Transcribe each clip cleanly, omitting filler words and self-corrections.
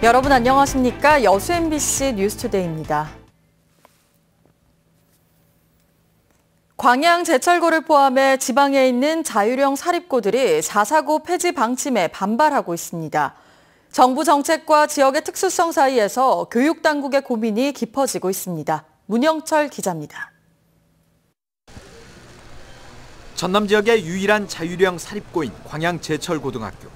여러분 안녕하십니까? 여수 MBC 뉴스투데이입니다. 광양 제철고를 포함해 지방에 있는 자율형 사립고들이 자사고 폐지 방침에 반발하고 있습니다. 정부 정책과 지역의 특수성 사이에서 교육당국의 고민이 깊어지고 있습니다. 문영철 기자입니다. 전남 지역의 유일한 자율형 사립고인 광양 제철고등학교.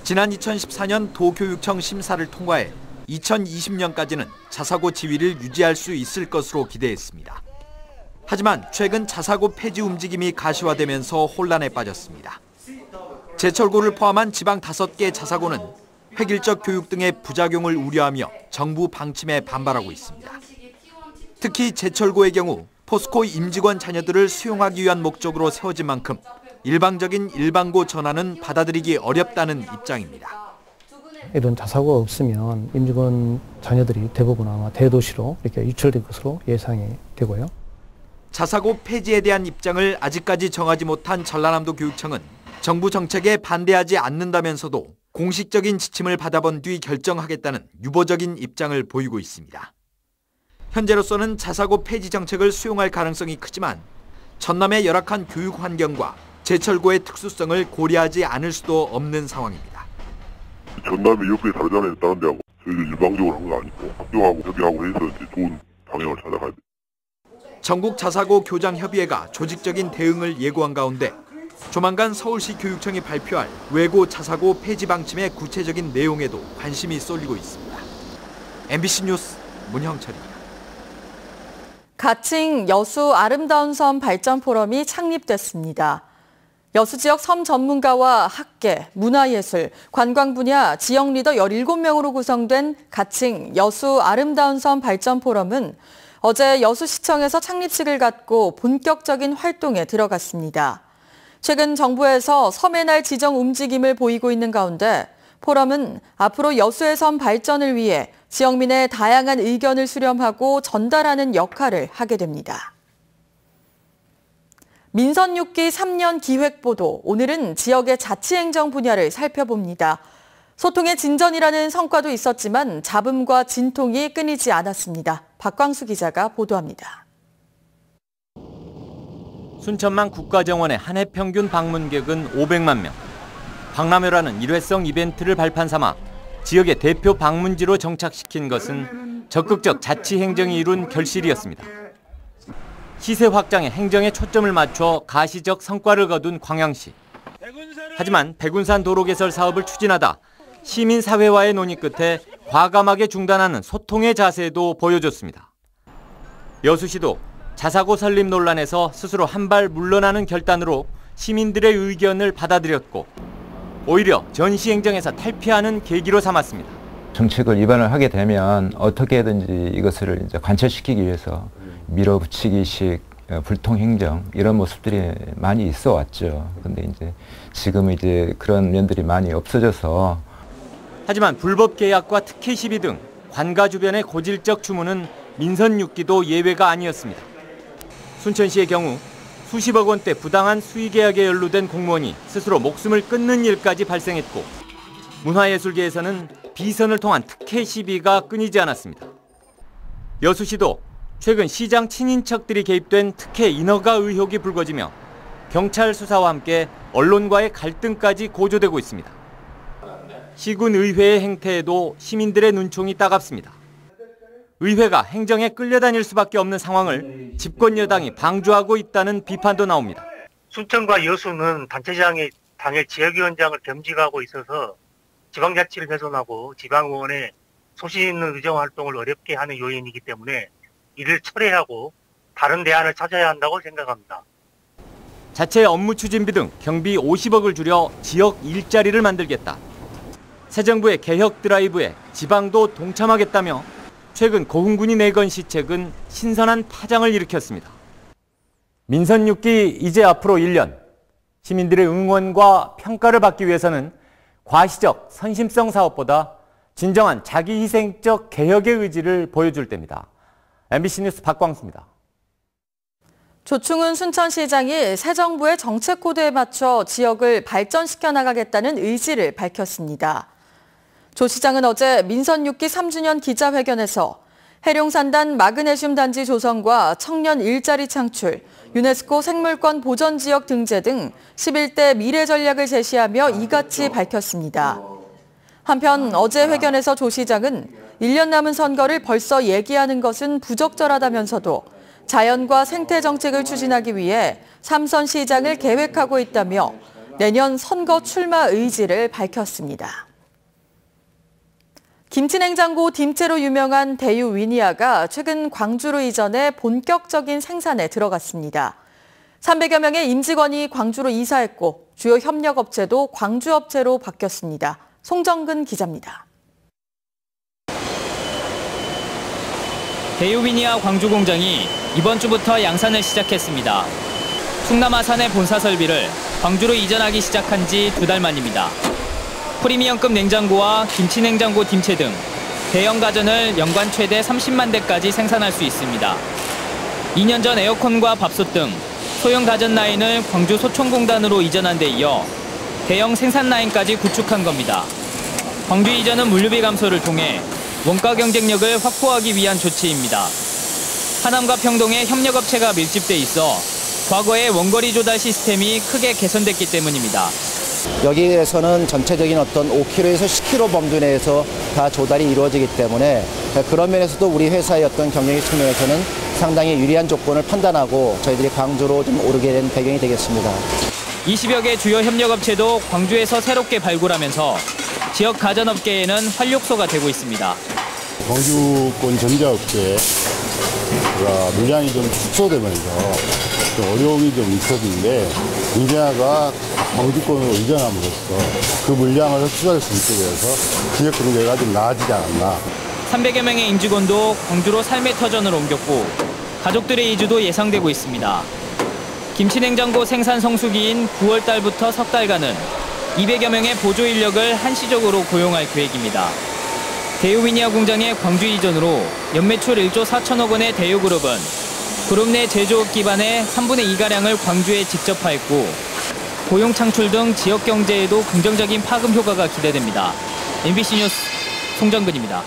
지난 2014년 도교육청 심사를 통과해 2020년까지는 자사고 지위를 유지할 수 있을 것으로 기대했습니다. 하지만 최근 자사고 폐지 움직임이 가시화되면서 혼란에 빠졌습니다. 제철고를 포함한 지방 5개 자사고는 획일적 교육 등의 부작용을 우려하며 정부 방침에 반발하고 있습니다. 특히 제철고의 경우 포스코 임직원 자녀들을 수용하기 위한 목적으로 세워진 만큼 일방적인 일반고 전환은 받아들이기 어렵다는 입장입니다. 이런 자사고가 없으면 임직원 자녀들이 대부분 아마 대도시로 이렇게 유출될 것으로 예상이 되고요. 자사고 폐지에 대한 입장을 아직까지 정하지 못한 전라남도 교육청은 정부 정책에 반대하지 않는다면서도 공식적인 지침을 받아본 뒤 결정하겠다는 유보적인 입장을 보이고 있습니다. 현재로서는 자사고 폐지 정책을 수용할 가능성이 크지만 전남의 열악한 교육 환경과 제철고의 특수성을 고려하지 않을 수도 없는 상황입니다. 전남이 옆에 다르잖아요. 다른 데하고. 저희도 일방적으로 한 거 아니고 학교하고 협의하고 해서 이제 좋은 방향을 찾아가야 돼요. 전국 자사고 교장협의회가 조직적인 대응을 예고한 가운데 조만간 서울시 교육청이 발표할 외고 자사고 폐지 방침의 구체적인 내용에도 관심이 쏠리고 있습니다. MBC 뉴스 문형철입니다. 가칭 여수 아름다운 섬 발전 포럼이 창립됐습니다. 여수 지역 섬 전문가와 학계, 문화예술, 관광 분야 지역 리더 17명으로 구성된 가칭 여수 아름다운 섬 발전 포럼은 어제 여수시청에서 창립식을 갖고 본격적인 활동에 들어갔습니다. 최근 정부에서 섬의 날 지정 움직임을 보이고 있는 가운데 포럼은 앞으로 여수의 섬 발전을 위해 지역민의 다양한 의견을 수렴하고 전달하는 역할을 하게 됩니다. 민선 6기 3년 기획보도, 오늘은 지역의 자치행정 분야를 살펴봅니다. 소통의 진전이라는 성과도 있었지만 잡음과 진통이 끊이지 않았습니다. 박광수 기자가 보도합니다. 순천만 국가정원의 한 해 평균 방문객은 500만 명. 박람회라는 일회성 이벤트를 발판 삼아 지역의 대표 방문지로 정착시킨 것은 적극적 자치행정이 이룬 결실이었습니다. 시세 확장에 행정에 초점을 맞춰 가시적 성과를 거둔 광양시. 하지만 백운산 도로 개설 사업을 추진하다 시민사회와의 논의 끝에 과감하게 중단하는 소통의 자세도 보여줬습니다. 여수시도 자사고 설립 논란에서 스스로 한 발 물러나는 결단으로 시민들의 의견을 받아들였고 오히려 전시행정에서 탈피하는 계기로 삼았습니다. 정책을 위반을 하게 되면 어떻게든지 이것을 이제 관철시키기 위해서 밀어붙이기식 불통행정 이런 모습들이 많이 있어 왔죠. 근데 이제 지금 이제 그런 면들이 많이 없어져서. 하지만 불법 계약과 특혜 시비 등 관가 주변의 고질적 추문은 민선 6기도 예외가 아니었습니다. 순천시의 경우 수십억 원대 부당한 수의 계약에 연루된 공무원이 스스로 목숨을 끊는 일까지 발생했고 문화예술계에서는 비선을 통한 특혜 시비가 끊이지 않았습니다. 여수시도 최근 시장 친인척들이 개입된 특혜 인허가 의혹이 불거지며 경찰 수사와 함께 언론과의 갈등까지 고조되고 있습니다. 시군의회의 행태에도 시민들의 눈총이 따갑습니다. 의회가 행정에 끌려다닐 수밖에 없는 상황을 집권 여당이 방조하고 있다는 비판도 나옵니다. 순천과 여수는 단체장이 당일 지역위원장을 겸직하고 있어서 지방자치를 훼손하고 지방의원의 소신 있는 의정활동을 어렵게 하는 요인이기 때문에 이를 철회하고 다른 대안을 찾아야 한다고 생각합니다. 자체 업무 추진비 등 경비 50억을 줄여 지역 일자리를 만들겠다. 새 정부의 개혁 드라이브에 지방도 동참하겠다며 최근 고흥군이 내건 시책은 신선한 파장을 일으켰습니다. 민선 6기 이제 앞으로 1년. 시민들의 응원과 평가를 받기 위해서는 과시적 선심성 사업보다 진정한 자기희생적 개혁의 의지를 보여줄 때입니다. MBC 뉴스 박광수입니다. 조충훈 순천시장이 새 정부의 정책 코드에 맞춰 지역을 발전시켜 나가겠다는 의지를 밝혔습니다. 조 시장은 어제 민선 6기 3주년 기자회견에서 해룡산단 마그네슘 단지 조성과 청년 일자리 창출, 유네스코 생물권 보전 지역 등재 등 11대 미래 전략을 제시하며 이같이 밝혔습니다. 한편 어제 회견에서 조 시장은 1년 남은 선거를 벌써 얘기하는 것은 부적절하다면서도 자연과 생태 정책을 추진하기 위해 3선 시장을 계획하고 있다며 내년 선거 출마 의지를 밝혔습니다. 김치냉장고 딤째로 유명한 대유 위니아가 최근 광주로 이전해 본격적인 생산에 들어갔습니다. 300여 명의 임직원이 광주로 이사했고 주요 협력업체도 광주업체로 바뀌었습니다. 송정근 기자입니다. 대유 위니아 광주 공장이 이번 주부터 양산을 시작했습니다. 충남 아산의 본사 설비를 광주로 이전하기 시작한 지 2달 만입니다. 프리미엄급 냉장고와 김치냉장고 딤체 등 대형 가전을 연간 최대 30만 대까지 생산할 수 있습니다. 2년 전 에어컨과 밥솥 등 소형 가전 라인을 광주 소총공단으로 이전한 데 이어 대형 생산 라인까지 구축한 겁니다. 광주 이전은 물류비 감소를 통해 원가 경쟁력을 확보하기 위한 조치입니다. 하남과 평동에 협력업체가 밀집돼 있어 과거의 원거리 조달 시스템이 크게 개선됐기 때문입니다. 여기에서는 전체적인 어떤 5km에서 10km 범주 내에서 다 조달이 이루어지기 때문에 그런 면에서도 우리 회사의 어떤 경영의 측면에서는 상당히 유리한 조건을 판단하고 저희들이 광주로 좀 오르게 된 배경이 되겠습니다. 20여 개 주요 협력업체도 광주에서 새롭게 발굴하면서 지역 가전업계에는 활력소가 되고 있습니다. 광주권 전자업계가 물량이 좀 축소되면서 좀 어려움이 좀 있었는데 위니아가 광주권으로 이전함으로써 그 물량을 흡수할 수 있게 되어서 지역 경제가 좀 나아지지 않았나. 300여 명의 임직원도 광주로 삶의 터전을 옮겼고 가족들의 이주도 예상되고 있습니다. 김치냉장고 생산 성수기인 9월 달부터 석 달간은 200여 명의 보조 인력을 한시적으로 고용할 계획입니다. 대유 위니아 공장의 광주 이전으로 연매출 1조 4천억 원의 대유그룹은 그룹 내 제조업 기반의 3분의 2가량을 광주에 직접 파했고 고용 창출 등 지역 경제에도 긍정적인 파급 효과가 기대됩니다. MBC 뉴스 송정근입니다.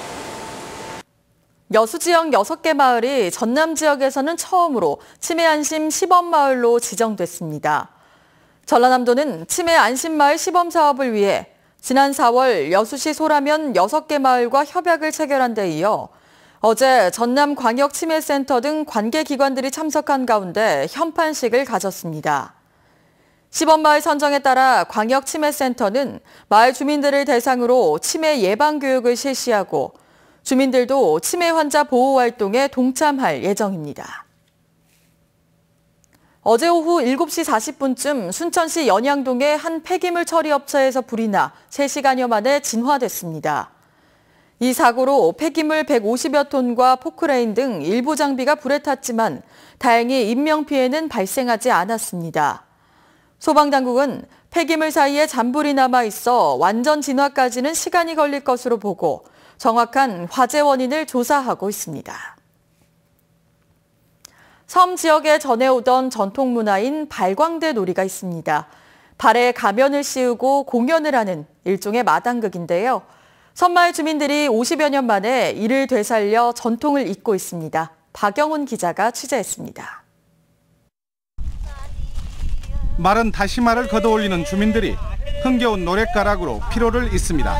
여수 지역 6개 마을이 전남 지역에서는 처음으로 치매 안심 시범 마을로 지정됐습니다. 전라남도는 치매 안심 마을 시범 사업을 위해 지난 4월 여수시 소라면 6개 마을과 협약을 체결한 데 이어 어제 전남광역치매센터 등 관계기관들이 참석한 가운데 현판식을 가졌습니다. 시범마을 선정에 따라 광역치매센터는 마을 주민들을 대상으로 치매 예방 교육을 실시하고 주민들도 치매 환자 보호 활동에 동참할 예정입니다. 어제 오후 7시 40분쯤 순천시 연양동의 한 폐기물 처리 업체에서 불이 나 3시간여 만에 진화됐습니다. 이 사고로 폐기물 150여 톤과 포크레인 등 일부 장비가 불에 탔지만 다행히 인명피해는 발생하지 않았습니다. 소방당국은 폐기물 사이에 잔불이 남아있어 완전 진화까지는 시간이 걸릴 것으로 보고 정확한 화재 원인을 조사하고 있습니다. 섬 지역에 전해오던 전통 문화인 발광대 놀이가 있습니다. 발에 가면을 씌우고 공연을 하는 일종의 마당극인데요. 섬마을 주민들이 50여 년 만에 이를 되살려 전통을 잇고 있습니다. 박영훈 기자가 취재했습니다. 마른 다시마를 걷어올리는 주민들이 흥겨운 노랫가락으로 피로를 잊습니다.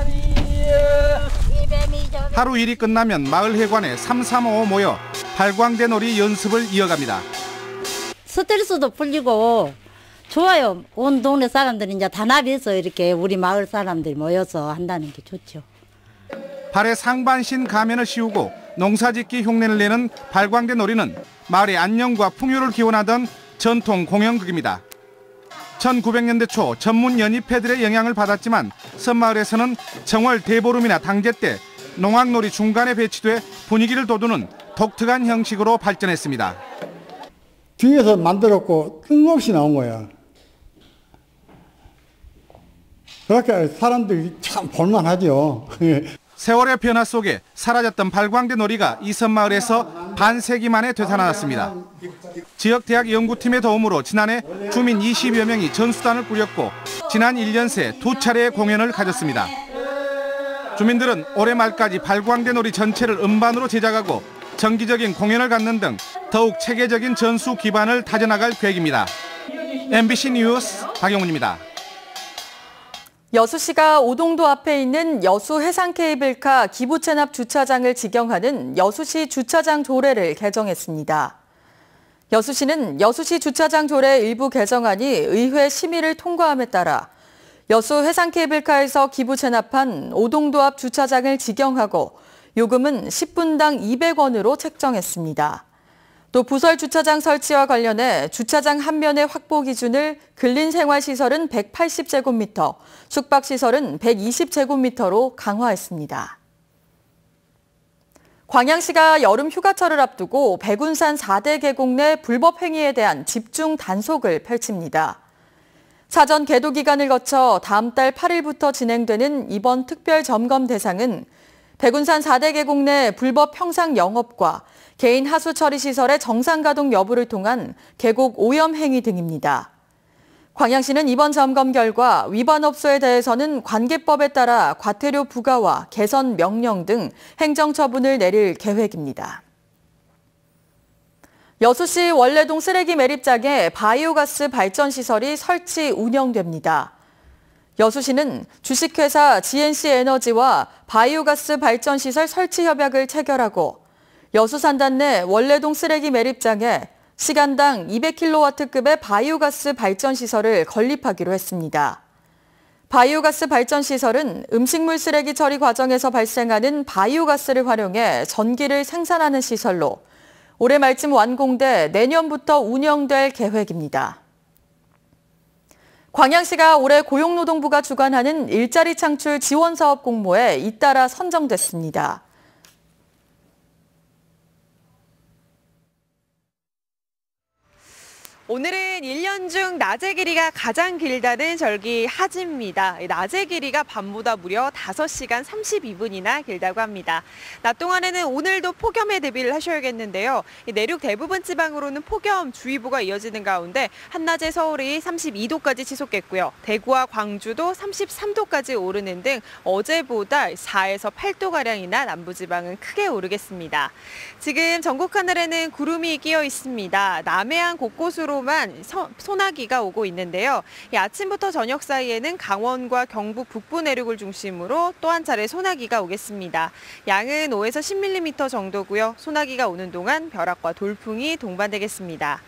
하루 일이 끝나면 마을 회관에 335 모여 발광대 놀이 연습을 이어갑니다. 스트레스도 풀리고 좋아요. 온 동네 사람들이 이제 단합해서 이렇게 우리 마을 사람들이 모여서 한다는 게 좋죠. 발에 상반신 가면을 씌우고 농사짓기 흉내를 내는 발광대 놀이는 마을의 안녕과 풍요를 기원하던 전통 공연극입니다. 1900년대 초 전문 연희패들의 영향을 받았지만 섬마을에서는 정월 대보름이나 당제 때 농악놀이 중간에 배치돼 분위기를 돋우는 독특한 형식으로 발전했습니다. 뒤에서 만들었고 뜬금없이 나온 거야. 그렇게 사람들이 참 볼만하죠. 세월의 변화 속에 사라졌던 발광대 놀이가 이 섬마을에서 반세기 만에 되살아났습니다. 지역대학 연구팀의 도움으로 지난해 주민 20여 명이 전수단을 꾸렸고 지난 1년 새 2차례의 공연을 가졌습니다. 주민들은 올해 말까지 발광된 오리 전체를 음반으로 제작하고 정기적인 공연을 갖는 등 더욱 체계적인 전수 기반을 다져나갈 계획입니다. MBC 뉴스 박영훈입니다. 여수시가 오동도 앞에 있는 여수 해상케이블카 기부체납 주차장을 직영하는 여수시 주차장 조례를 개정했습니다. 여수시는 여수시 주차장 조례 일부 개정안이 의회 심의를 통과함에 따라 여수 해상케이블카에서 기부체납한 오동도 앞 주차장을 직영하고 요금은 10분당 200원으로 책정했습니다. 또 부설 주차장 설치와 관련해 주차장 한 면의 확보 기준을 근린생활시설은 180제곱미터, 숙박시설은 120제곱미터로 강화했습니다. 광양시가 여름 휴가철을 앞두고 백운산 4대 계곡 내 불법 행위에 대한 집중 단속을 펼칩니다. 사전 계도 기간을 거쳐 다음 달 8일부터 진행되는 이번 특별 점검 대상은 백운산 4대 계곡 내 불법 평상 영업과 개인 하수 처리 시설의 정상 가동 여부를 통한 계곡 오염 행위 등입니다. 광양시는 이번 점검 결과 위반 업소에 대해서는 관계법에 따라 과태료 부과와 개선 명령 등 행정처분을 내릴 계획입니다. 여수시 원래동 쓰레기 매립장에 바이오가스 발전시설이 설치 운영됩니다. 여수시는 주식회사 GNC에너지와 바이오가스 발전시설 설치 협약을 체결하고 여수산단 내 원래동 쓰레기 매립장에 시간당 200kW급의 바이오가스 발전시설을 건립하기로 했습니다. 바이오가스 발전시설은 음식물 쓰레기 처리 과정에서 발생하는 바이오가스를 활용해 전기를 생산하는 시설로 올해 말쯤 완공돼 내년부터 운영될 계획입니다. 광양시가 올해 고용노동부가 주관하는 일자리 창출 지원 사업 공모에 잇따라 선정됐습니다. 오늘은 1년 중 낮의 길이가 가장 길다는 절기 하지입니다. 낮의 길이가 밤보다 무려 5시간 32분이나 길다고 합니다. 낮 동안에는 오늘도 폭염에 대비를 하셔야겠는데요. 내륙 대부분 지방으로는 폭염주의보가 이어지는 가운데 한낮에 서울이 32도까지 치솟겠고요. 대구와 광주도 33도까지 오르는 등 어제보다 4에서 8도가량이나 남부지방은 크게 오르겠습니다. 지금 전국 하늘에는 구름이 끼어 있습니다. 남해안 곳곳으로 소나기가 오고 있는데요. 아침부터 저녁 사이에는 강원과 경북 북부 내륙을 중심으로 또 한 차례 소나기가 오겠습니다. 양은 5에서 10mm 정도고요. 소나기가 오는 동안 벼락과 돌풍이 동반되겠습니다.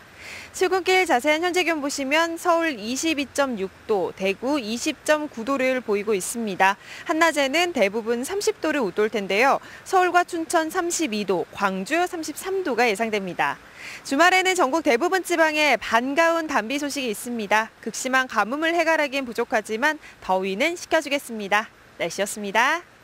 출근길 자세한 현재 기온 보시면 서울 22.6도, 대구 20.9도를 보이고 있습니다. 한낮에는 대부분 30도를 웃돌 텐데요. 서울과 춘천 32도, 광주 33도가 예상됩니다. 주말에는 전국 대부분 지방에 반가운 단비 소식이 있습니다. 극심한 가뭄을 해결하기엔 부족하지만 더위는 식혀주겠습니다. 날씨였습니다.